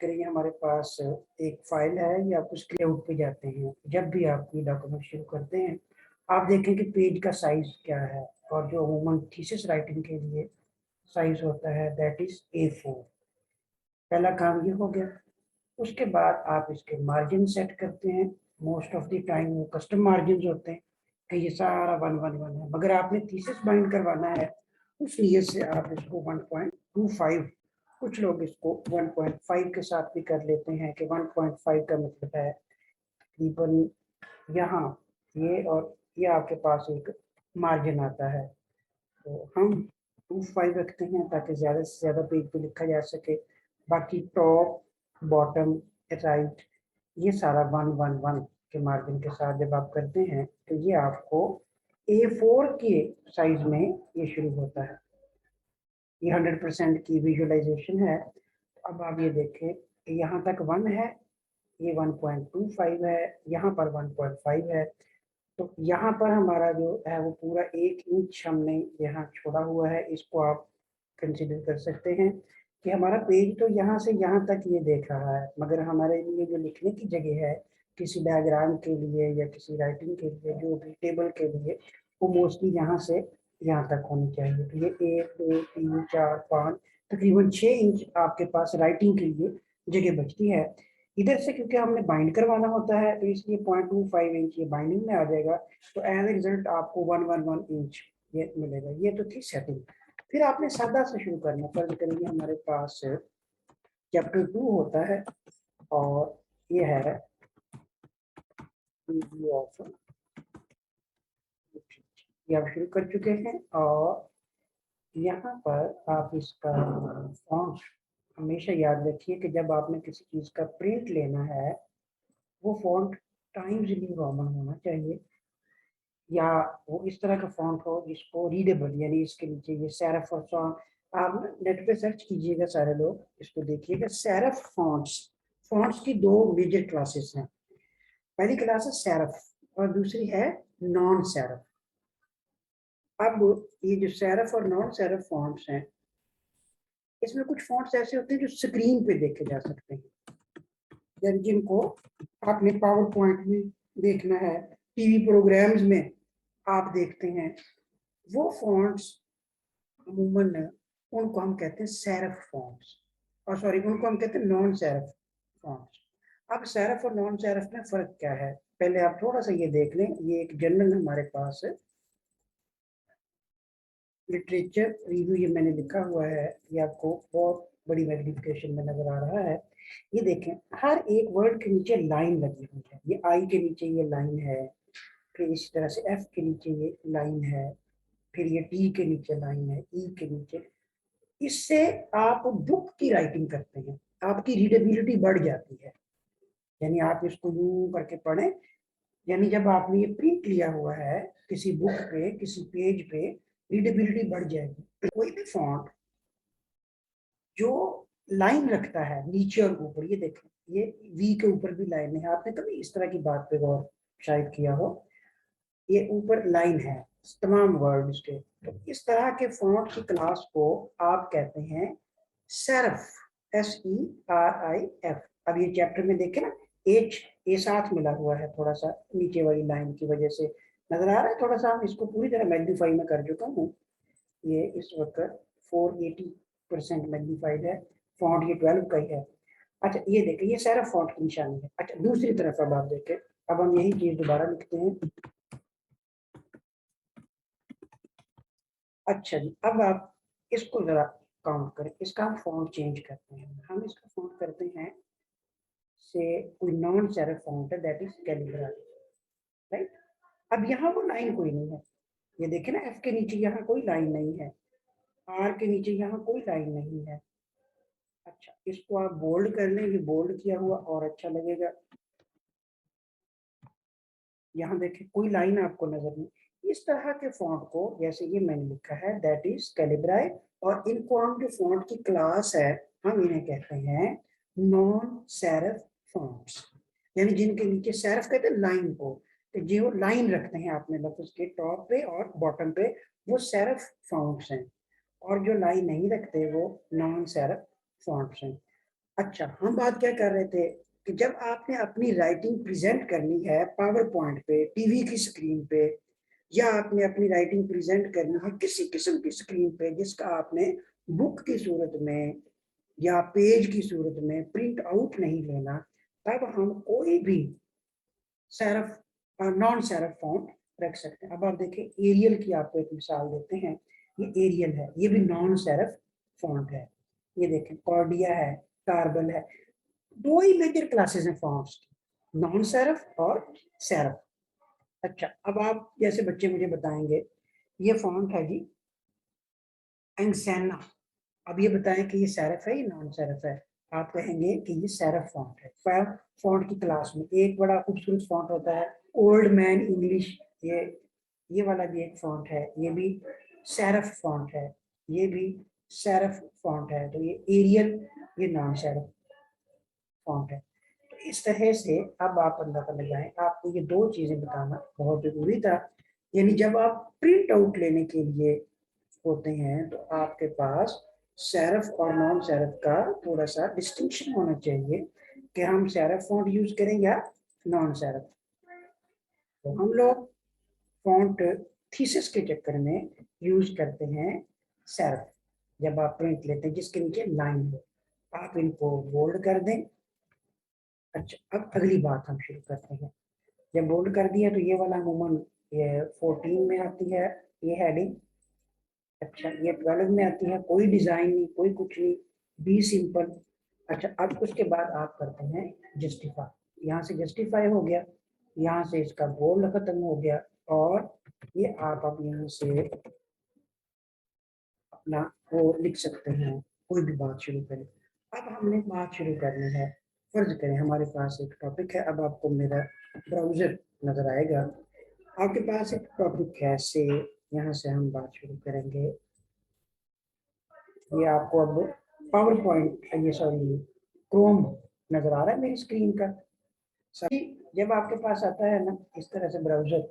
करें ये हमारे पास एक फाइल है या आप उसके लेआउट पे जाते हैं। जब भी आप ये डॉक्यूमेंट शुरू करते हैं आप देखें कि पेज का साइज क्या है, और जो अमूमन थीसिस राइटिंग के लिए साइज होता है दैट इज A4। पहला काम ये हो गया। उसके बाद आप इसके मार्जिन सेट करते हैं। मोस्ट ऑफ द टाइम वो कस्टम मार्जिन होते हैं कि ये सारा 111 है, मगर आपने थीसिस बाइंड करवाना है उस नीयत से आप इसको 1.25, कुछ लोग इसको 1.5 के साथ भी कर लेते हैं कि 1.5 का मतलब है तकरीबन यहाँ ये, और ये आपके पास एक मार्जिन आता है। तो हम 25 रखते हैं ताकि ज़्यादा से ज़्यादा पेज पे लिखा जा सके। बाकी टॉप, बॉटम, राइट, ये सारा 111 के मार्जिन के साथ जब आप करते हैं तो ये आपको A4 के साइज में ये शुरू होता है। ये 100% की विजुअलाइजेशन है। अब आप ये देखें, यहाँ तक 1 है, ये 1.25 है, यहाँ पर 1.5 है। तो यहाँ पर हमारा जो है वो पूरा 1 इंच हमने यहाँ छोड़ा हुआ है। इसको आप कंसिडर कर सकते हैं कि हमारा पेज तो यहाँ से यहाँ तक ये देख रहा है, मगर हमारे लिए जो लिखने की जगह है किसी डायग्राम के लिए या किसी राइटिंग के लिए, जो भी टेबल के लिए, वो मोस्टली यहाँ से यहाँ तक होनी चाहिए। तो ये 1 2 3 4 5 तकरीबन 6 इंच आपके पास राइटिंग के लिए जगह बचती है। इधर से क्योंकि हमने बाइंड करवाना होता है तो इसलिए 0.25 इंच ये बाइंडिंग में आ जाएगा। तो एज ए रिजल्ट आपको 111 इंच ये मिलेगा। ये तो थी सेटिंग। फिर आपने सादा से शुरू करना। फर्ज करेंगे हमारे पास चैप्टर 2 होता है और ये है रिव्यू ऑफ, ये आप शुरू कर चुके हैं। और यहाँ पर आप इसका फॉन्ट हमेशा याद रखिए कि जब आपने किसी चीज़ का प्रिंट लेना है वो फॉन्ट टाइम्स न्यू रोमन होना चाहिए, या वो इस तरह का फॉन्ट हो जिसको रीडेबल, यानी इसके नीचे ये सेरफ और सॉन्ट। आप नेट पे सर्च कीजिएगा, सारे लोग इसको देखिएगा। सेरफ फॉन्ट्स, फॉन्ट्स की दो मेजर क्लासेस हैं। पहली क्लास है सेरफ और दूसरी है नॉन सेरफ। अब ये जो सेरफ और नॉन सेरफ फॉन्ट्स हैं, इसमें कुछ फॉन्ट्स ऐसे होते हैं जो स्क्रीन पे देखे जा सकते हैं, जिनको आपने पावर पॉइंट में देखना है, टीवी प्रोग्राम्स में आप देखते हैं, वो फॉन्ट्स अमूमन उनको हम कहते हैं सेरफ फॉन्ट्स, और सॉरी उनको हम कहते हैं नॉन सेरफ फॉन्ट्स। अब सेरफ और नॉन सेरफ में फर्क क्या है, पहले आप थोड़ा सा ये देख लें। ये एक जर्नल हमारे पास है, लिटरेचर रिव्यू, ये मैंने लिखा हुआ है, ये आपको बहुत बड़ी मैग्निफिकेशन में नजर आ रहा है। ये देखें, हर एक वर्ड के नीचे लाइन लगी हुई है। ये आई के नीचे ये लाइन है, फिर इसी तरह से एफ के नीचे ये लाइन है, फिर ये टी के नीचे लाइन है, ई के नीचे। इससे आप बुक की राइटिंग करते हैं, आपकी रीडेबिलिटी बढ़ जाती है। यानी आप इसको यूं करके पढ़ें, यानी जब आपने ये प्रिंट लिया हुआ है किसी बुक पे, किसी पेज पे, रीडेबिलिटी बढ़ जाएगी। कोई भी फॉन्ट जो लाइन रखता है नीचे और ऊपर, ये देखें, ये वी के ऊपर भी लाइन है। आपने कभी इस तरह की बात पे गौर शायद किया हो, ये ऊपर लाइन है तमाम वर्ड्स के। तो इस तरह के फॉन्ट की क्लास को आप कहते हैं सेरफ, SERIF। अब ये चैप्टर में देखें ना, एच ए साथ मिला हुआ है, थोड़ा सा नीचे वाली लाइन की वजह से नजर आ रहा है। थोड़ा सा हम इसको पूरी तरह मैग्नीफाई में कर चुका हूँ। ये इस वक्त 480% मैग्नीफाइड है। फॉन्ट ये 12 का ही है। अच्छा ये देखें, ये सेरफ फॉन्ट की निशानी है। अच्छा दूसरी तरफ अब आप देखें, अब हम यही चीज दोबारा लिखते हैं। अच्छा जी, अब आप इसको जरा काउंट करें। इसका हम फॉन्ट चेंज करते हैं। हम इसका फॉन्ट करते हैं से कोई नॉन सेरफ फॉन्ट है दैट इज कैलिब्रा, राइट। अब यहाँ वो लाइन कोई नहीं है, ये देखें ना, एफ के नीचे यहाँ कोई लाइन नहीं है, आर के नीचे यहाँ कोई लाइन नहीं है। अच्छा इसको आप बोल्ड कर लें, ये बोल्ड किया हुआ और अच्छा लगेगा। यहाँ देखें कोई लाइन आपको नजर नहीं। इस तरह के फॉन्ट को, जैसे ये मैंने लिखा है दैट इज कैलिब्राई, और इनको हम जो फॉन्ट की क्लास है हम इन्हें कहते हैं नॉन सेरफ फॉन्ट्स, यानी जिनके नीचे सेरफ कहते हैं लाइन को, तो जो लाइन रखते हैं आपने लफ्ज के टॉप पे और बॉटम पे, वो सेरफ फॉन्ट्स हैं। और जो लाइन नहीं रखते वो नॉन सेरफ फॉन्ट्स हैं। अच्छा, हम बात क्या कर रहे थे कि जब आपने अपनी राइटिंग प्रेजेंट करनी है पावर पॉइंट पे, टीवी की स्क्रीन पे, या आपने अपनी राइटिंग प्रेजेंट करनी है किसी किस्म की स्क्रीन पे जिसका आपने बुक की सूरत में या पेज की सूरत में प्रिंट आउट नहीं लेना, तब हम कोई भी सेरफ नॉन सेरफ फॉन्ट रख सकते हैं। अब आप देखें, एरियल की आपको एक मिसाल देते हैं। ये एरियल है, ये भी नॉन सेरफ फॉन्ट है। ये देखें, कॉर्डिया है, कार्बल है। दो ही मेजर क्लासेस हैं फॉन्ट्स की, नॉन सेरफ और सेरफ। अच्छा, अब आप जैसे बच्चे मुझे बताएंगे, ये फॉन्ट है जी एंसेना। अब ये बताएं कि ये सेरफ है या नॉन सेरफ है। आप कहेंगे कि ये सेरफ फॉन्ट है। फाइव फॉन्ट की क्लास में एक बड़ा खूबसूरत फॉन्ट होता है ओल्ड मैन इंग्लिश। ये वाला भी एक फॉन्ट है, ये भी सेरफ फॉन्ट है। ये भी सेरफ फॉन्ट है। तो ये एरियल, ये नॉन सेरफ फॉन्ट है। तो इस तरह से अब आप अंदाजा लगाएं। आपको ये दो चीजें बताना बहुत जरूरी था। यानी जब आप प्रिंट आउट लेने के लिए होते हैं तो आपके पास सेरफ और नॉन सेरफ का थोड़ा सा डिस्टिंक्शन होना चाहिए कि हम सेरफ फॉन्ट यूज करें या नॉन सेरफ। तो हम लोग फॉन्ट थीसिस के चक्कर में यूज करते हैं सेरफ। जब आप प्रिंट लेते हैं जिसके नीचे लाइन हो, आप इनको बोल्ड कर दें। अच्छा, अब अगली बात हम शुरू करते हैं। जब बोल्ड कर दिया तो ये वाला अमूमन ये 14 में आती है, ये हेडिंग। अच्छा, ये 12 में आती है, कोई डिजाइन नहीं, कोई कुछ नहीं, बी सिंपल। अच्छा, अब उसके बाद आप करते हैं जस्टिफाई। यहाँ से जस्टिफाई हो गया, यहाँ से इसका बोल्ड खत्म हो गया, और ये आप अब यहाँ से अपना वो लिख सकते हैं, कोई भी बात शुरू करें। अब हमने बात शुरू करनी है। फर्ज करें हमारे पास एक टॉपिक है। अब आपको मेरा ब्राउजर नजर आएगा। आपके पास एक टॉपिक है से, यहाँ से हम बात शुरू करेंगे। ये आपको अब पावर पॉइंट, ये सॉरी क्रोम नजर आ रहा है मेरी स्क्रीन का सही। जब आपके पास आता है ना इस तरह से ब्राउजर,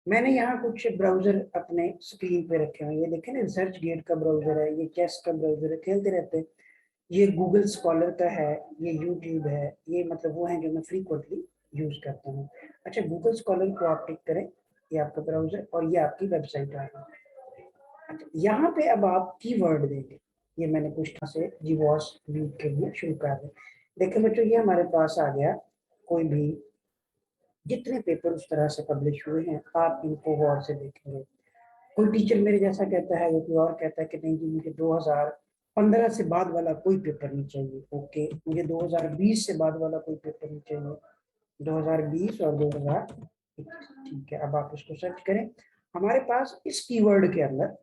मैंने यहाँ कुछ ब्राउजर अपने स्क्रीन पे रखे हुए हैं। ये देखें ना, रिसर्च गेट का ब्राउजर है, ये चेस का ब्राउजर है, खेलते रहते हैं। ये गूगल स्कॉलर का है, ये यूट्यूब है। ये मतलब वो है जो मैं फ्रीक्वेंटली यूज करता हूँ। अच्छा, गूगल स्कॉलर को आप टिक करें, ये आपका ब्राउजर और ये आपकी वेबसाइट आ गई। अच्छा, यहाँ पे अब आप कीवर्ड देंगे। ये मैंने पुष्टा से जीवॉस वीक के लिए शुरू कर रहे। देखिए बच्चों, ये हमारे पास आ गया। कोई भी जितने पेपर उस तरह से पब्लिश हुए हैं आप इनको गौर से देखेंगे। कोई टीचर मेरे जैसा कहता है, कोई और कहता है कि नहीं जी मुझे 2015 से बाद वाला कोई पेपर नहीं चाहिए। ओके, मुझे 2020 से बाद वाला कोई पेपर नहीं चाहिए। 2020 और 2021, ठीक है। अब आप इसको सर्च करें। हमारे पास इस कीवर्ड के अंदर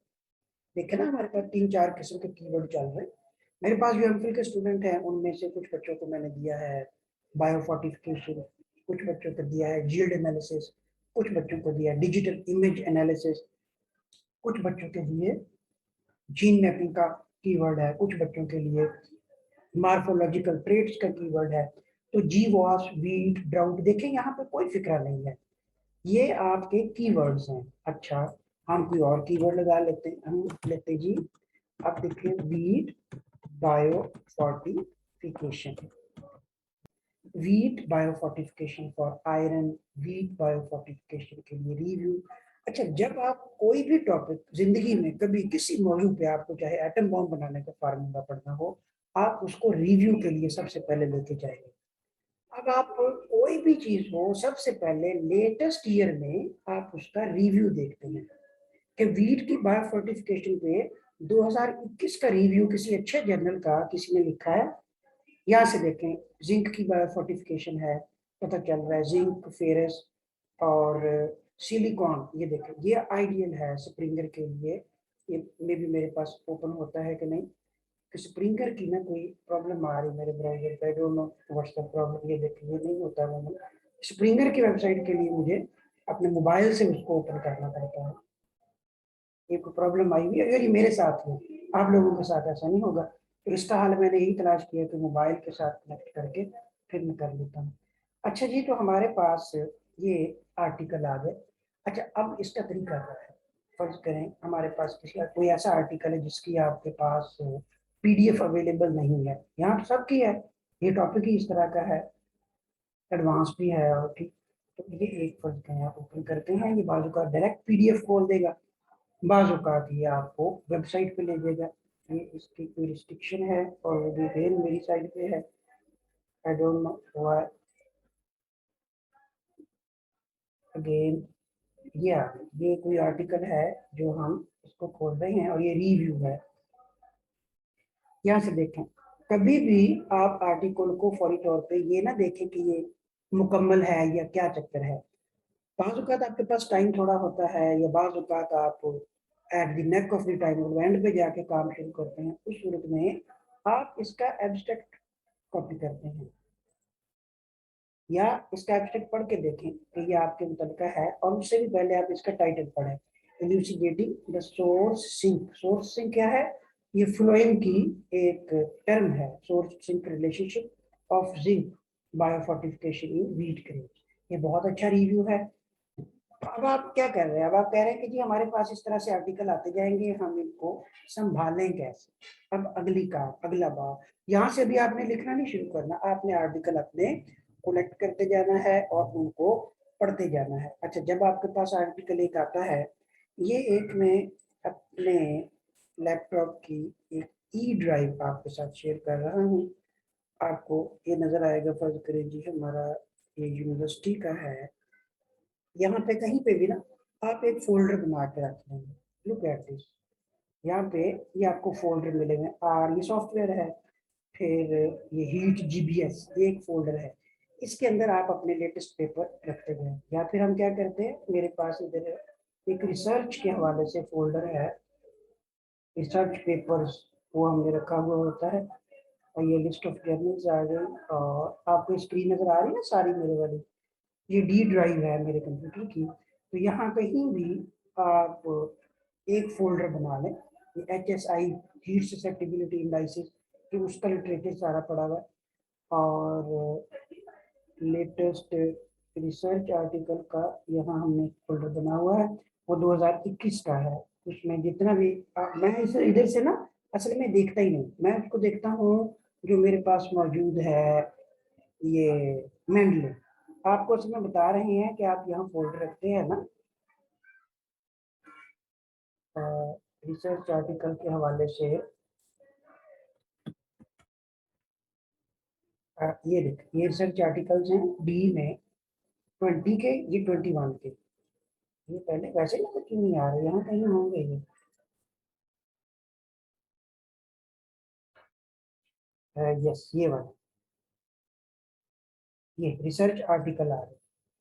देखे ना, हमारे पास 3-4 किस्म के कीवर्ड चल रहे हैं। मेरे पास जो एमफिल के स्टूडेंट हैं उनमें से कुछ बच्चों को मैंने दिया है बायोफोर्टिफिकेशन, कुछ बच्चों को दिया है जील्ड एनालिसिस, कुछ बच्चों को दिया डिजिटल इमेज एनालिसिस, कुछ बच्चों के लिए जीन मैपिंग का कीवर्ड है, कुछ बच्चों के लिए मार्फोलॉजिकल ट्रेट्स का कीवर्ड है। तो जी वॉश, वीट, ड्राउट, देखें यहाँ पे कोई फिक्रा नहीं है, ये आपके कीवर्ड्स हैं। अच्छा, हम कोई और कीवर्ड लगा लेते हैं। हम लेते जी, अब देखिए wheat bio fortification, wheat bio fortification for iron, wheat bio fortification के लिए रिव्यू। अच्छा, जब आप कोई भी टॉपिक जिंदगी में कभी किसी मौजू पे आपको चाहे एटम बॉम्ब बनाने का फार्मूला पढ़ना हो, आप उसको रिव्यू के लिए सबसे पहले लेके जाएंगे। अब आप कोई भी चीज हो, सबसे पहले लेटेस्ट ईयर में आप उसका रिव्यू देखते हैं कि वीट की बायो फोर्टिफिकेशन पे 2021 का रिव्यू किसी अच्छे जर्नल का किसी ने लिखा है। यहाँ से देखें, जिंक की बायोफोर्टिफिकेशन है, पता चल रहा है जिंक, फेरस और सिलिकॉन। ये देखें, ये आइडियल है स्प्रिंगर के लिए। ये मे भी मेरे पास ओपन होता है कि नहीं, कि स्प्रिंगर की ना कोई प्रॉब्लम आ रही है मेरे ब्राउजर पे, I don't know what's the problem. ये देखिए, ये नहीं होता है। स्प्रिंगर की वेबसाइट के लिए मुझे अपने मोबाइल से उसको ओपन करना पड़ता है। एक प्रॉब्लम आई हुई है, अगर ये मेरे साथ है, आप लोगों के साथ ऐसा नहीं होगा। तो इसका हल मैंने यही तलाश किया कि मोबाइल के साथ कनेक्ट करके फिर मैं कर लेता हूँ। अच्छा जी, तो हमारे पास ये आर्टिकल आ गए। अच्छा, अब इसका तरीका क्या है। फर्ज करें हमारे पास किसी कोई ऐसा आर्टिकल है जिसकी आपके पास PDF अवेलेबल नहीं है, यहाँ सबकी है, ये टॉपिक ही इस तरह का है, एडवांस भी है और ठीक। तो ये एक फर्ज है, आप ओपन करते हैं, ये बाजू का डायरेक्ट PDF खोल देगा, बाजू का ये आपको वेबसाइट पे ले जाएगा। ये इसकी कोई रिस्ट्रिक्शन है और वो भी मेरी साइड पे है, I don't know why. Again ये कोई आर्टिकल है जो हम इसको खोल रहे हैं और ये रिव्यू है। यहाँ से देखें, कभी भी आप आर्टिकल को फौरी तौर पे ये ना देखें कि ये मुकम्मल है या क्या चक्कर है। बाज़ औक़ात आपके पास टाइम थोड़ा होता है, या बाज़ औक़ात आप at the neck of the time and पे जाके काम शुरू करते हैं, उस सूरत में आप इसका एब्स्ट्रैक्ट कॉपी करते हैं या इसका एब्स्ट्रैक्ट पढ़ के देखें कि ये आपके मुतलका है, और उससे भी पहले आप इसका टाइटल पढ़ें, elucidating the source sink. Source sink क्या है? ये फ्लोएम की एक टर्म है, source sink relationship of zinc biofortification in wheat grain. ये बहुत अच्छा रिव्यू है। अब आप क्या कर रहे हैं? अब आप कह रहे हैं कि जी हमारे पास इस तरह से आर्टिकल आते जाएंगे, हम इनको संभालें कैसे? अब अगला बार यहाँ से भी आपने लिखना नहीं शुरू करना, आपने आर्टिकल अपने कलेक्ट करते जाना है और उनको पढ़ते जाना है। अच्छा, जब आपके पास आर्टिकल एक आता है, ये एक मैं अपने लैपटॉप की एक ई ड्राइव आपके साथ शेयर कर रहा हूँ। आपको ये नजर आएगा, फर्ज करें जी हमारा ये यूनिवर्सिटी का है, यहाँ पे कहीं पे भी ना आप एक फोल्डर बना के रख लेंगे। लुक एट दिस, यहाँ पे ये आपको फोल्डर मिलेंगे, और ये सॉफ्टवेयर है। फिर ये हीट GBS, ये एक फोल्डर है, इसके अंदर आप अपने लेटेस्ट पेपर रखते गए। या फिर हम क्या करते हैं, मेरे पास इधर एक रिसर्च के हवाले से फोल्डर है, रिसर्च पेपर्स, वो हमने रखा हुआ होता है। और ये लिस्ट ऑफ जर्नल्स आ गई, और आपको स्क्रीन नजर आ रही है सारी मेरे वाली, ये डी ड्राइव है मेरे कंप्यूटर की। तो यहाँ कहीं भी आप एक फोल्डर बना लें, HSI हीट ससेप्टिबिलिटी इंडाइसिस, कि उसका लिटरेचर सारा पड़ा हुआ है, और लेटेस्ट रिसर्च आर्टिकल का यहाँ हमने फोल्डर बना हुआ है, वो 2021 का है। उसमें जितना भी मैं इसे इधर से ना असल में देखता ही नहीं, मैं उसको देखता हूँ जो मेरे पास मौजूद है, ये मेंडले। आपको उसमें बता रहे हैं कि आप यहाँ फोल्डर रखते हैं ना रिसर्च आर्टिकल के हवाले से। ये देख, ये रिसर्च आर्टिकल्स हैं डी में 20 के, ये 21 के। ये पहले वैसे ना क्यों नहीं आ रहे, यहाँ कहीं होंगे ये। यस, ये वाला, ये रिसर्च आर्टिकल आ रहे,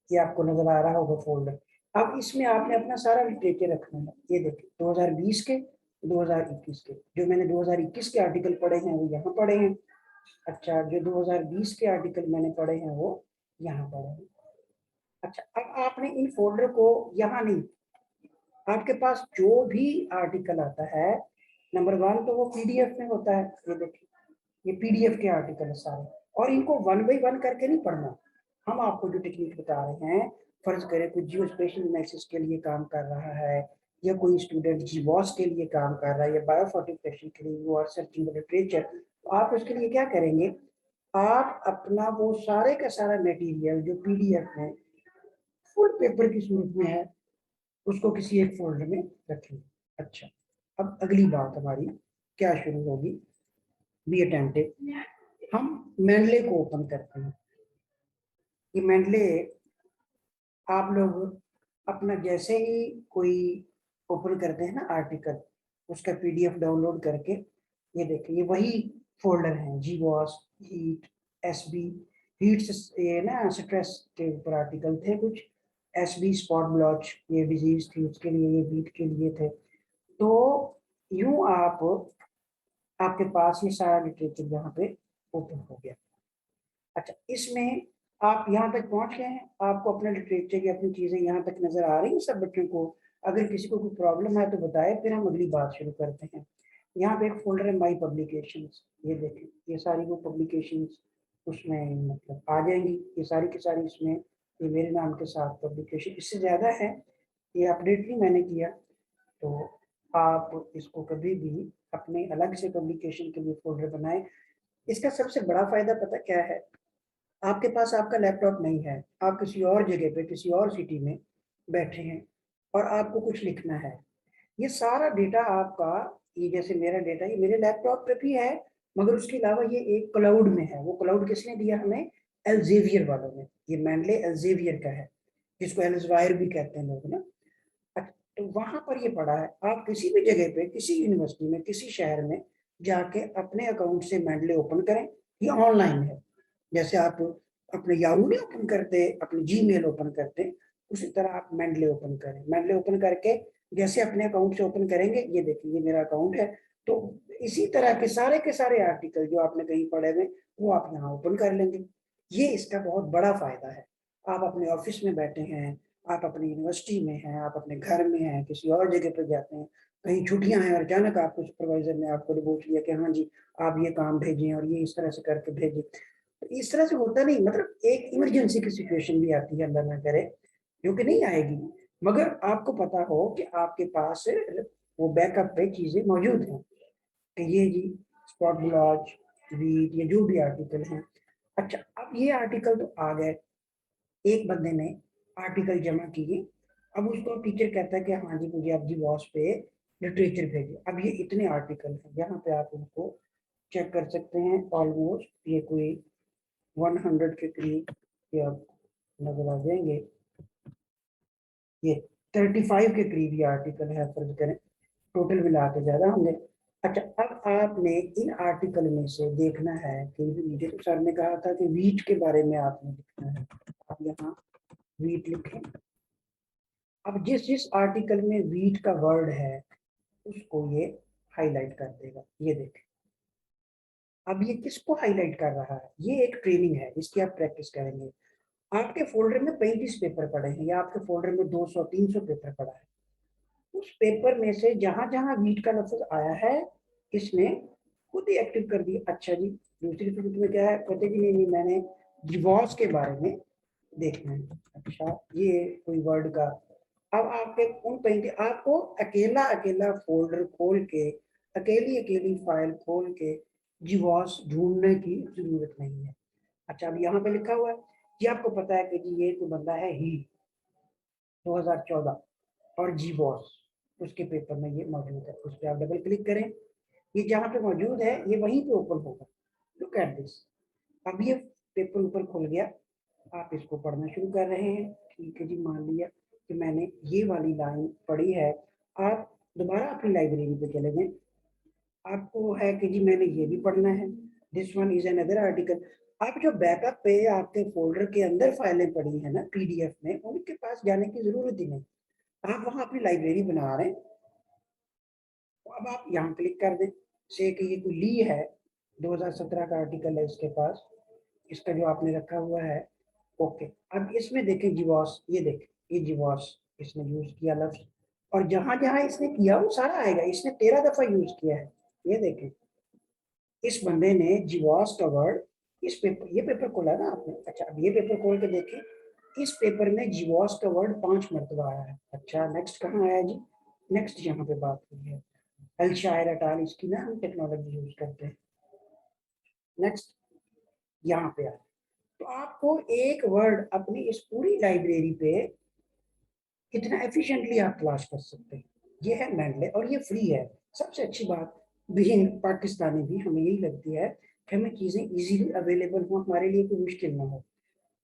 ये आपको नजर आ रहा होगा फोल्डर। अब इसमें आपने अपना सारा लिटरेचर रखना है। ये देखिए 2020 के, 2021 के, जो मैंने 2021 के आर्टिकल पढ़े हैं वो यहाँ पढ़े हैं। अच्छा, जो 2020 के आर्टिकल मैंने पढ़े हैं वो यहाँ पढ़े हैं। अच्छा, अब आपने इन फोल्डर को यहाँ नहीं, आपके पास जो भी आर्टिकल आता है, नंबर 1 तो वो PDF में होता है। ये देखिए, ये PDF के आर्टिकल है सारे, और इनको 1 बाई 1 करके नहीं पढ़ना। हम आपको जो टेक्निक बता रहे हैं, फर्ज करें कोई जियो स्पेशल एनालिसिस के लिए काम कर रहा है, या कोई स्टूडेंट जीवॉस के लिए काम कर रहा है, या बायोफोर्टिफिकेशन के लिए, यू आर सर्चिंग लिटरेचर, तो आप उसके लिए क्या करेंगे, आप अपना वो सारे का सारा मटेरियल जो PDF में फुल पेपर की सूरत में है, उसको किसी एक फोल्डर में रखेंगे। अच्छा, अब अगली बात हमारी क्या शुरू होगी, बी अटेंटिव। हम मेंडले को ओपन करते हैं। ये मेंडले आप लोग अपना जैसे ही कोई ओपन करते हैं ना आर्टिकल, उसका PDF डाउनलोड करके, ये देखिए ये वही फोल्डर है, जीवॉस, हीट, SB, हीट ये ना स्ट्रेस के ऊपर आर्टिकल थे कुछ, SB स्पॉट ब्लॉच, ये डिजीज थी उसके लिए, ये हीट के लिए थे। तो यूं आपके पास ये सारा लिटरेचर यहाँ पे ओपन हो गया। अच्छा, इसमें आप यहाँ तक पहुंच गए हैं, आपको अपना लिटरेचर की अपनी चीजें यहाँ तक नजर आ रही हैं सब बच्चों को? अगर किसी को कोई प्रॉब्लम है तो बताए, फिर हम अगली बात शुरू करते हैं। यहाँ पे एक फोल्डर है माई पब्लिकेशंस, ये देखें, ये सारी वो पब्लिकेशंस उसमें मतलब आ जाएंगी, ये सारी की सारी इसमें, ये मेरे नाम के साथ पब्लिकेशन, इससे ज्यादा है, ये अपडेट नहीं मैंने किया। तो आप इसको कभी भी अपने अलग से पब्लिकेशन के लिए फोल्डर बनाएं। इसका सबसे बड़ा फायदा पता क्या है, आपके पास आपका लैपटॉप नहीं है, आप किसी और जगह पे किसी और सिटी में बैठे हैं और आपको कुछ लिखना है, ये सारा डेटा आपका, ये जैसे मेरा डेटा ये मेरे लैपटॉप पे भी है, मगर उसके अलावा ये एक क्लाउड में है। वो क्लाउड किसने दिया हमें? एल्जेवियर वालों ने। ये मैंडले एल्जेवियर का है, जिसको एल्सवायर भी कहते हैं लोग ना। अच्छा, तो वहां पर ये पड़ा है, आप किसी भी जगह पे किसी यूनिवर्सिटी में किसी शहर में जाके अपने अकाउंट से मैंडले ओपन करें। ये ऑनलाइन है, जैसे आप अपने याहू नहीं ओपन करते, अपने जीमेल ओपन करते, उसी तरह आप मैंडले ओपन करें। मैंडले ओपन करके जैसे अपने अकाउंट से ओपन करेंगे, ये देखिए ये मेरा अकाउंट है, तो इसी तरह के सारे आर्टिकल जो आपने कहीं पढ़े हुए वो आप यहाँ ओपन कर लेंगे। ये इसका बहुत बड़ा फायदा है। आप अपने ऑफिस में बैठे हैं, आप अपनी यूनिवर्सिटी में हैं, आप अपने घर में हैं, किसी और जगह पर जाते हैं, कहीं छुट्टियां हैं और अचानक आपको सुपरवाइजर ने आपको रिपोर्ट लिया कि हाँ जी आप ये काम भेजें और ये इस तरह से करके भेजें। तो इस तरह से होता नहीं, मतलब एक इमरजेंसी की सिचुएशन भी आती है, अल्लाह ना करे, जो कि नहीं आएगी, मगर आपको पता हो कि आपके पास वो बैकअप पे चीजें मौजूद हैं कि ये जी स्पॉट ब्लॉच, रीड, ये जो भी आर्टिकल हैं। अच्छा, अब ये आर्टिकल तो आ गए, एक बंदे ने आर्टिकल जमा किए, अब उसको टीचर कहता है कि हाँ जी मुझे अब जी वॉस पे लिटरेचर भेजिए। अब ये इतने आर्टिकल हैं, यहाँ पे आप उनको चेक कर सकते हैं। ऑलमोस्ट ये कोई 100 के करीब ये आप नजर आ जाएंगे, ये 35 के करीब ये आर्टिकल है, फर्ज करें टोटल मिला के ज्यादा होंगे। अच्छा, अब आपने इन आर्टिकल में से देखना है कि मुझे तो सर ने कहा था कि वीट के बारे में आपने लिखना है, आप यहाँ वीट लिखें। अब जिस जिस आर्टिकल में वीट का वर्ड है उसको ये हाईलाइट कर देगा, ये देखें। अब ये किसको हाईलाइट कर रहा है? ये एक ट्रेनिंग है, इसकी आप प्रैक्टिस करेंगे। आपके फोल्डर में 35 पेपर पड़े हैं या आपके फोल्डर में 200-300 पेपर पड़ा है, उस पेपर में से जहां जहां वीट का लफ्ज आया है इसने खुद ही एक्टिव कर दिया। अच्छा जी, दूसरी सूरत में क्या है, कहते कि नहीं मैंने डिवोर्स के बारे में देखना है। अच्छा, ये कोई वर्ड का, अब आपके उन पेंटिंग, आपको अकेला अकेला फोल्डर खोल के अकेली अकेली फाइल खोल के डिवोर्स ढूंढने की जरूरत नहीं है। अच्छा, अब यहाँ पे लिखा हुआ है, ये आपको पता है कि जी ये तो बंदा है ही 2014 और जी बॉस, उसके पेपर में ये मौजूद है। उस पर आप डबल क्लिक करें, ये जहाँ पे मौजूद है ये वहीं पे ओपन होगा। लुक एट दिस, अब ये पेपर ऊपर खुल गया, आप इसको पढ़ना शुरू कर रहे हैं। ठीक है जी, मान लिया कि मैंने ये वाली लाइन पढ़ी है, आप दोबारा अपनी लाइब्रेरी पे चले गए, आपको है कि जी मैंने ये भी पढ़ना है, this one is another article. आप जो बैकअप पे आपके फोल्डर के अंदर फाइलें पड़ी है ना पीडीएफ में, उनके पास जाने की जरूरत ही नहीं, आप वहां अपनी लाइब्रेरी बना रहे हैं। तो अब आप यहाँ क्लिक कर दें, से कि ये कोई ली है, 2017 का आर्टिकल है इसके पास, इसका जो आपने रखा हुआ है। ओके, अब इसमें देखें जीवॉस, ये देखें ये जीवॉस इसने यूज किया लफ्ज, और जहां जहां इसने किया वो सारा आएगा। इसने 13 दफा यूज किया है, ये देखें इस बंदे ने जीवॉस का वर्ड, इस पेपर, ये पेपर खोला ना आपने, अच्छा अब ये पेपर खोल के देखें, इस पेपर में जीवॉस का वर्ड 5 मरतबा आया है। अच्छा, नेक्स्ट कहाँ आया जी? नेक्स्ट यहाँ पे बात हुई है अल शायर अटाल, इसकी ना हम टेक्नोलॉजी यूज करते हैं। नेक्स्ट यहाँ पे आए, तो आपको एक वर्ड अपनी इस पूरी लाइब्रेरी पे कितना एफिशिएंटली आप तलाश कर सकते हैं। ये है मेंडले और ये फ्री है। सबसे अच्छी बात बीइंग पाकिस्तानी भी हमें यही लगती है कि हमें चीजें इजीली अवेलेबल हो, हमारे लिए कोई मुश्किल ना हो।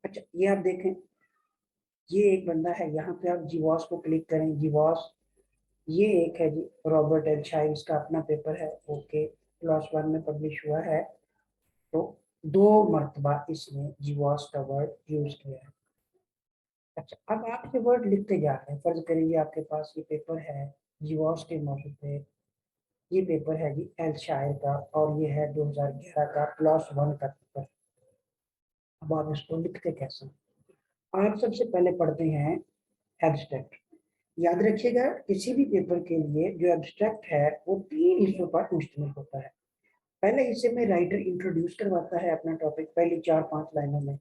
अच्छा, ये आप देखें, ये एक बंदा है, यहाँ पे आप जीवॉस को क्लिक करें, जीवॉस, ये एक है जी रॉबर्ट एल शायर, इसका अपना पेपर है, ओके क्लास 1 में पब्लिश हुआ है। तो 2 मरतबा इसने जीवॉस का वर्ड यूज किया है। अच्छा, अब आप ये वर्ड लिखते जा रहे हैं, फर्ज करिए आपके पास ये पेपर है जीवॉस के मौजूद पे, ये पेपर है जी एल शायर का और ये है 2011 का क्लास 1 का पेपर। अब आप इसको लिखते कैसे? आप सबसे पहले पढ़ते हैं एब्स्ट्रैक्ट। याद रखिएगा किसी भी पेपर के लिए जो एब्स्ट्रैक्ट है वो 3 हिस्सों पर मुश्तमिल होता है। पहले हिस्से में राइटर इंट्रोड्यूस करवाता है अपना टॉपिक पहली 4-5 लाइनों में,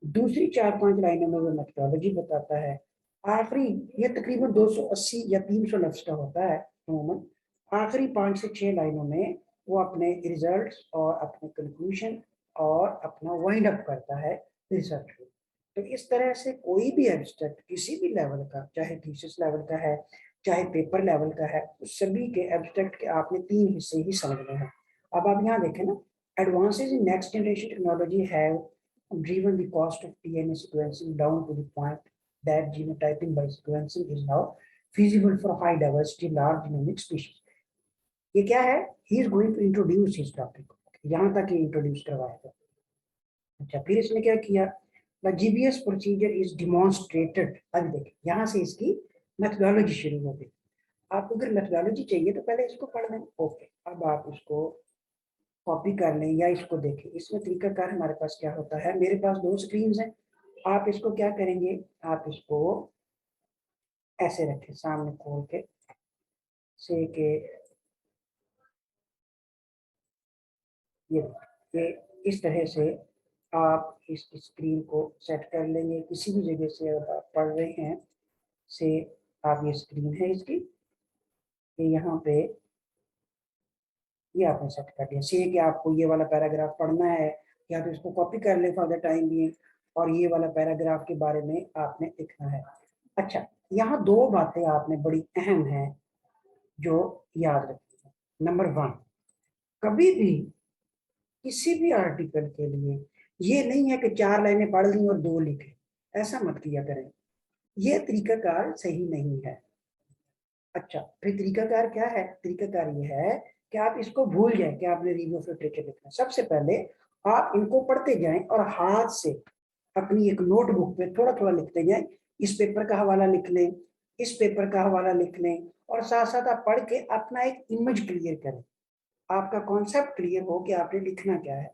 दूसरी 4-5 लाइनों में वो मेथोडोलॉजी बताता है, आखिरी ये तकरीबन 280 या 300 लफ्ज का होता है अमूमन, आखिरी 5 से 6 लाइनों में वो अपने रिजल्ट्स और अपने कंक्लूजन और अपना वाइंड अप करता है रिसर्च को। तो इस तरह से कोई भी एब्स्ट्रैक्ट किसी भी लेवल का, चाहे थीसिस लेवल का है, चाहे पेपर लेवल का है, उस सभी के एब्स्ट्रैक्ट के आपने 3 हिस्से ही समझने हैं। अब आप यहाँ देखें ना, advances in next generation technology have driven the cost of DNA sequencing down to the point that genotyping by sequencing is now feasible for high diversity large genomic species. ये क्या है? He is going to introduce his topic, यहाँ तक ये introduce करवाएगा। अच्छा, फिर इसने क्या किया? The GBS procedure is demonstrated. अब देखिए यहाँ से इसकी मेथोडोलॉजी शुरू हो गई। आपको अगर मेथोडोलॉजी चाहिए तो पहले इसको पढ़ लें। ओके, अब आप इसको कॉपी कर लें या इसको देखें। इसमें तरीकाकार हमारे पास क्या होता है, मेरे पास 2 स्क्रीन हैं। आप इसको क्या करेंगे, आप इसको ऐसे रखें सामने खोल के, से के ये इस तरह से आप इस स्क्रीन को सेट कर लेंगे। किसी भी जगह से अगर आप पढ़ रहे हैं, से आप ये स्क्रीन है इसकी, ये यहाँ पे ये आपने सेट कर दिया। से कि आपको ये वाला पैराग्राफ पढ़ना है या तो इसको कॉपी कर ले फॉर द टाइम भी, और ये वाला पैराग्राफ के बारे में आपने लिखना है। अच्छा, यहाँ 2 बातें आपने बड़ी अहम हैं जो याद रखनी है। नंबर 1, कभी भी किसी भी आर्टिकल के लिए ये नहीं है कि 4 लाइनें पढ़ ली और 2 लिखे, ऐसा मत किया करें, ये तरीकाकार सही नहीं है। अच्छा, फिर तरीकाकार क्या है? तरीकाकार ये है कि आप इसको भूल जाए कि आपने रिव्यू ऑफ लिटरेचर लिखना। सबसे पहले आप इनको पढ़ते जाएं और हाथ से अपनी एक नोटबुक पे थोड़ा थोड़ा लिखते जाएं। इस पेपर का हवाला लिख लें, इस पेपर का हवाला लिख लें, और साथ साथ आप पढ़ के अपना एक इमेज क्लियर करें, आपका कॉन्सेप्ट क्लियर हो कि आपने लिखना क्या है।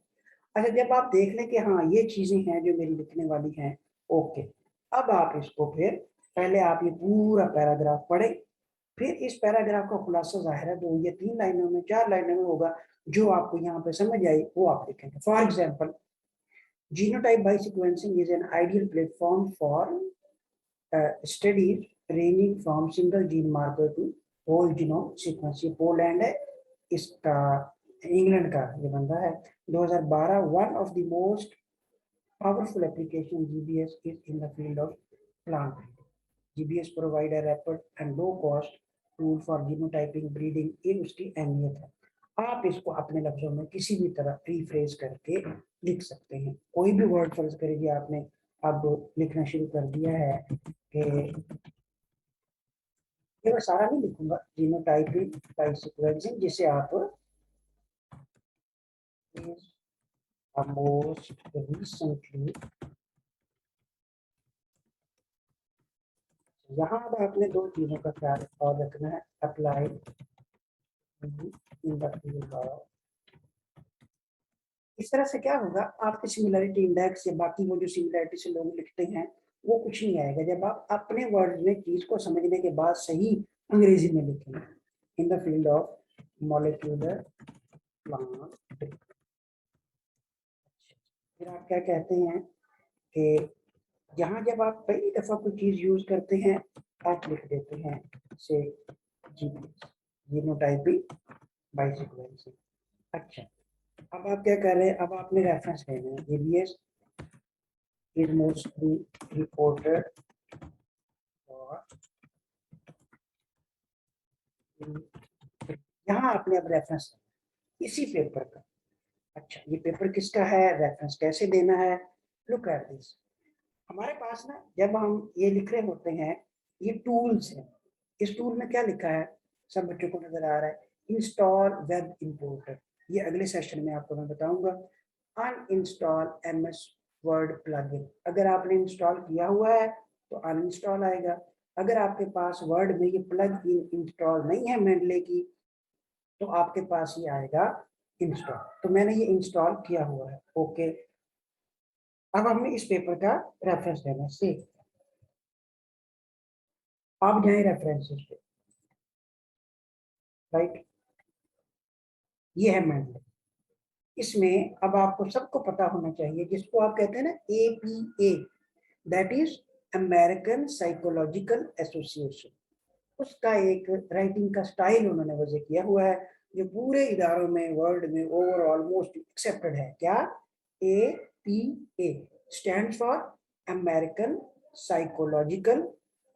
अच्छा, जब आप देख लें कि हाँ ये चीजें हैं जो मेरी लिखने वाली हैं, ओके, अब आप इसको फिर पहले आप ये पूरा पैराग्राफ पढ़ें। फिर इस पैराग्राफ का खुलासा जाहिर है 2 या 3 लाइनों में, 4 लाइनों में होगा। जो आपको यहाँ पे समझ आई वो आप लिखेंगे। For example, genotype by sequencing is an ideal platform for studies ranging from single gene marker to whole genome sequence। ये पोलैंड है, इसका इंग्लैंड का ये बंदा है। 2012, one of the most powerful application GBS is in the field of plant breeding. GBS provide a rapid and low cost tool for genotyping breeding। ये उसकी अहमियत है। आप इसको अपने लफ्जों में किसी भी तरह रिफ्रेज करके लिख सकते हैं। कोई भी वर्ड फर्ज करिए आपने अब लिखना शुरू कर दिया है कि ये मैं सारा नहीं लिखूंगा, जीनोटाइपिंग बाय सीक्वेंसिंग, जिसे आप मोस्ट रिसेंटली, यहाँ अब आपने 2 चीजों का ख्याल और रखना है। Apply in the field of, इस तरह से क्या होगा, आपके सिमिलरिटी इंडेक्स या बाकी वो जो सिमिलरिटी से लोग लिखते हैं वो कुछ नहीं आएगा जब आप अपने वर्ड में चीज को समझने के बाद सही अंग्रेजी में लिखेंगे। In the field of molecular plant. फिर आप क्या कहते हैं कि यहाँ जब आप पहली दफा कोई चीज यूज करते हैं आप लिख देते हैं से जीनोटाइपिंग बाय सीक्वेंसिंग। अच्छा, अब आप क्या कर रहे हैं, अब आपने रेफरेंस लेना है। जीबीएस इज मोस्टली रिपोर्टेड और यहाँ आपने अब रेफरेंस इसी पेपर का। अच्छा, ये पेपर किसका है, रेफरेंस कैसे देना है? Look at this. हमारे पास ना जब हम ये लिख रहे होते हैं, ये टूल्स है। इस टूल में क्या लिखा है, सब बच्चों को नजर आ रहा है, इंस्टॉल वेब इंपोर्टर। ये अगले सेशन में आपको मैं बताऊंगा। Uninstall MS word plugin. अगर आपने इंस्टॉल किया हुआ है तो अनइंस्टॉल आएगा। अगर आपके पास वर्ड में ये प्लग इन इंस्टॉल नहीं है मेंडले की, तो आपके पास ये आएगा इंस्टॉल। तो मैंने ये इंस्टॉल किया हुआ है। ओके, अब हमें इस पेपर का रेफरेंस देना है। आप जाए रेफरेंसेस पे, राइट, ये है मेंडले। इसमें अब आपको सबको पता होना चाहिए, जिसको आप कहते हैं ना APA, that is American psychological association. उसका एक राइटिंग का स्टाइल उन्होंने वजह किया हुआ है जो पूरे इदारों में वर्ल्ड में ओवर ऑलमोस्ट एक्सेप्टेड है। क्या? APA stand for American psychological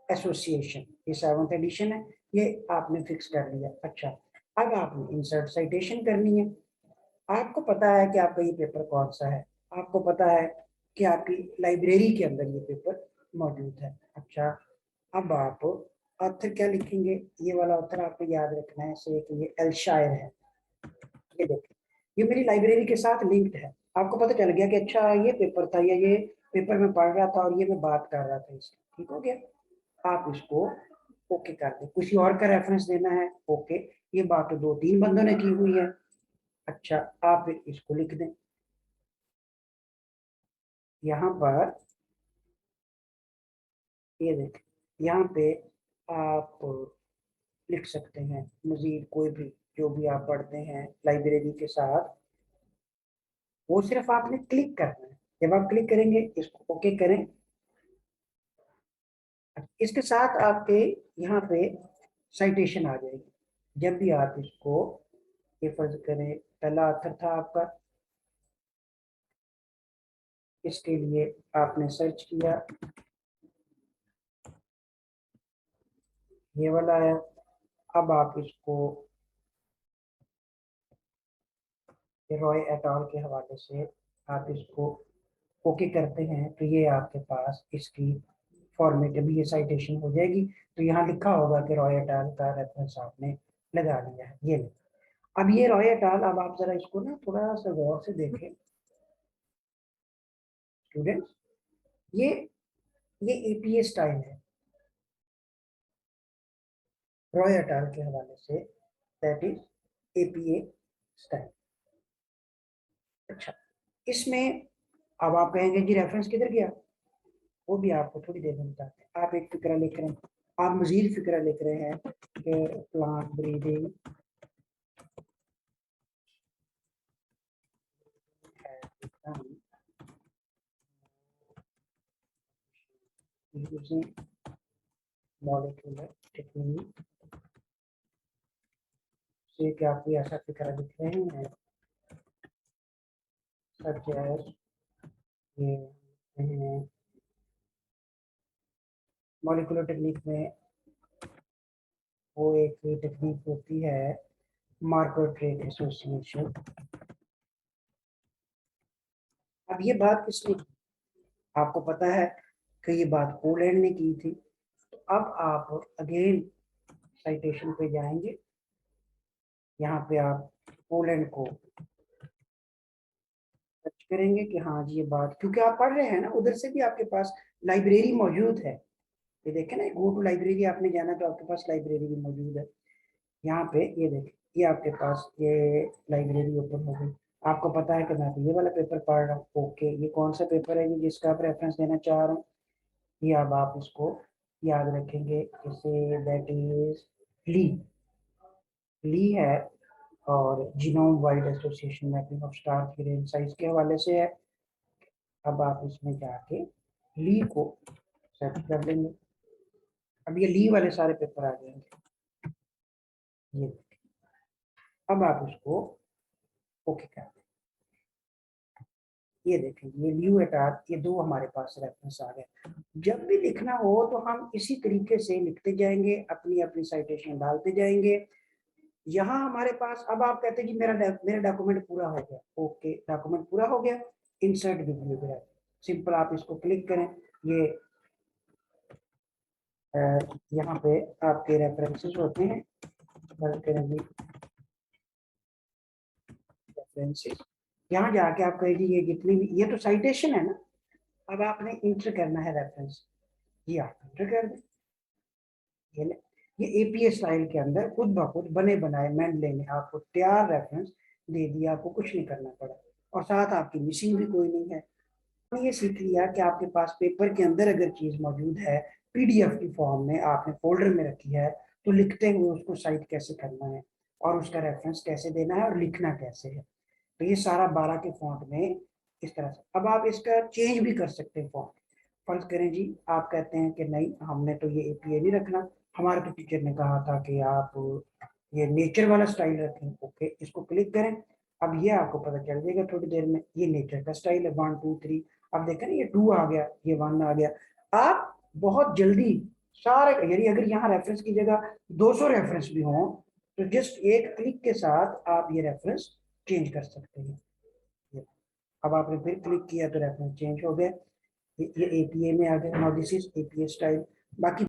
association. ये 7th एडिशन है, ये आपने फिक्स कर लिया। अच्छा, अब आपने इंसर्ट साइटेशन करनी है। आपको पता है कि आपका ये पेपर कौन सा है, आपको पता है कि आपकी लाइब्रेरी के अंदर ये पेपर मौजूद है। अच्छा, अब आप ऑथर क्या लिखेंगे? ये वाला ऑथर आपको याद रखना है, से कि ये एल्शायर है। ये देखिए, ये मेरी लाइब्रेरी के साथ लिंक्ड है। आपको पता चल गया कि अच्छा ये पेपर था या ये पेपर में पढ़ रहा था और ये मैं बात कर रहा था इसकी। ठीक हो गया? आप इसको ओके कर दें। किसी और का रेफरेंस देना है, ओके। ये बात तो 2-3 बंदों ने की हुई है। अच्छा, आप इसको लिख दें यहाँ पर। ये देखें, यहाँ पे आप लिख सकते हैं मजीद कोई भी जो भी आप पढ़ते हैं लाइब्रेरी के साथ, वो सिर्फ आपने क्लिक करना है। जब आप क्लिक करेंगे, इसको ओके करें, इसके साथ आपके यहाँ पे साइटेशन आ जाएगी। जब भी आप इसको, ये फर्ज करें पहला ऑथर था आपका, इसके लिए आपने सर्च किया, ये वाला है। अब आप इसको रॉय एट अल के हवाले से आप इसको ओके करते हैं, तो ये आपके पास इसकी फॉर्मेट जब ये साइटेशन हो जाएगी तो यहाँ लिखा होगा कि रॉय एट अल का रेफरेंस आपने लगा लिया है। ये अब ये रॉय एट अल, अब आप जरा इसको ना थोड़ा सा गौर से देखें स्टूडेंट्स, ये ये APA स्टाइल है रॉय एट अल के हवाले से, दैट इज APA स्टाइल। अच्छा, इसमें अब आप कहेंगे जी रेफरेंस किधर गया, वो भी आपको थोड़ी देर में बताते हैं। आप एक फिक्रा लिख रहे हैं, आप मजीद फिक्रा लिख रहे हैं कि plant breeding using molecular technique से, क्या आप कोई ऐसा फिक्रा लिख रहे हैं सच ये मॉलिक्यूलर टेक्निक में वो एक टेक्निक होती है मार्कर ट्रेट एसोसिएशन। अब ये बात किसने की? आपको पता है कि ये बात पोलैंड ने की थी। तो अब आप अगेन साइटेशन पे जाएंगे, यहाँ पे आप पोलैंड को सर्च करेंगे कि हाँ जी ये बात, क्योंकि आप पढ़ रहे हैं ना, उधर से भी आपके पास लाइब्रेरी मौजूद है। ये देखें ना, गो टू लाइब्रेरी आपने जाना तो आपके पास लाइब्रेरी भी मौजूद है। यहाँ पे ये देखें, ये आपके पास ये लाइब्रेरी ओपन हो गई। आपको पता है कि मैं तो ये वाला पेपर पढ़ रहा हूँ, ओके। ये कौन सा पेपर है ये जिसका आप रेफरेंस देना चाह रहे हैं? ये अब आप इसको याद रखेंगे, जैसे दैट इज ली, ली है, और genome wide association mapping of star की रेंज साइज के हवाले से है। अब आप इसमें जाके ली को सर्च कर लेंगे। अब ये ली वाले सारे पेपर आ जाएंगे। ये अब आप इसको ओके कर दें। ये देखें, ये ल्यू एट आर, ये दो हमारे पास रेफरेंस आ गए। जब भी लिखना हो तो हम इसी तरीके से लिखते जाएंगे, अपनी अपनी साइटेशन डालते जाएंगे। यहाँ हमारे पास, अब आप कहते हैं कि मेरा डॉक्यूमेंट पूरा हो गया, ओके डॉक्यूमेंट पूरा हो गया, इंसर्ट बिब्लियोग्राफी, सिंपल आप इसको क्लिक करें। ये यहाँ पे आपके रेफरेंसेस होते हैं, रेफरेंसेस, यहाँ जाके आप कहेंगे ये जितनी भी, ये तो साइटेशन है ना, अब आपने इंटर करना है रेफरेंस, ये आप इंटर कर दें। ये APA स्टाइल के अंदर खुद ब खुद बने बनाए मैंडले ने आपको तैयार रेफरेंस दे दिया, आपको कुछ नहीं करना पड़ा, और साथ आपकी मिसिंग भी कोई नहीं है। आपने ये सीख लिया कि आपके पास पेपर के अंदर अगर चीज मौजूद है PDF की फॉर्म में, आपने फोल्डर में रखी है, तो लिखते हुए उसको साइट कैसे करना है और उसका रेफरेंस कैसे देना है और लिखना कैसे है। तो ये सारा 12 के फॉन्ट में इस तरह से। अब आप इसका चेंज भी कर सकते हैं फॉन्ट। फर्ज करें जी आप कहते हैं कि नहीं हमने तो ये APA नहीं रखना, हमारे तो टीचर ने कहा था कि आप ये नेचर वाला स्टाइल रखें, ओके इसको क्लिक करें। अब ये आपको पता चल जाएगा थोड़ी देर में, ये नेचर का स्टाइल है 1 2 3। अब देखें ना ये 2 आ गया, ये 1 आ गया। आप बहुत जल्दी सारे, यानी अगर यहाँ रेफरेंस की जगह 200 रेफरेंस भी हों तो जस्ट एक क्लिक के साथ आप ये रेफरेंस चेंज कर सकते हैं। अब आपने फिर क्लिक किया तो रेफरेंस चेंज हो गया, ये एपीए में आ गया। Now this is APA style. बाकी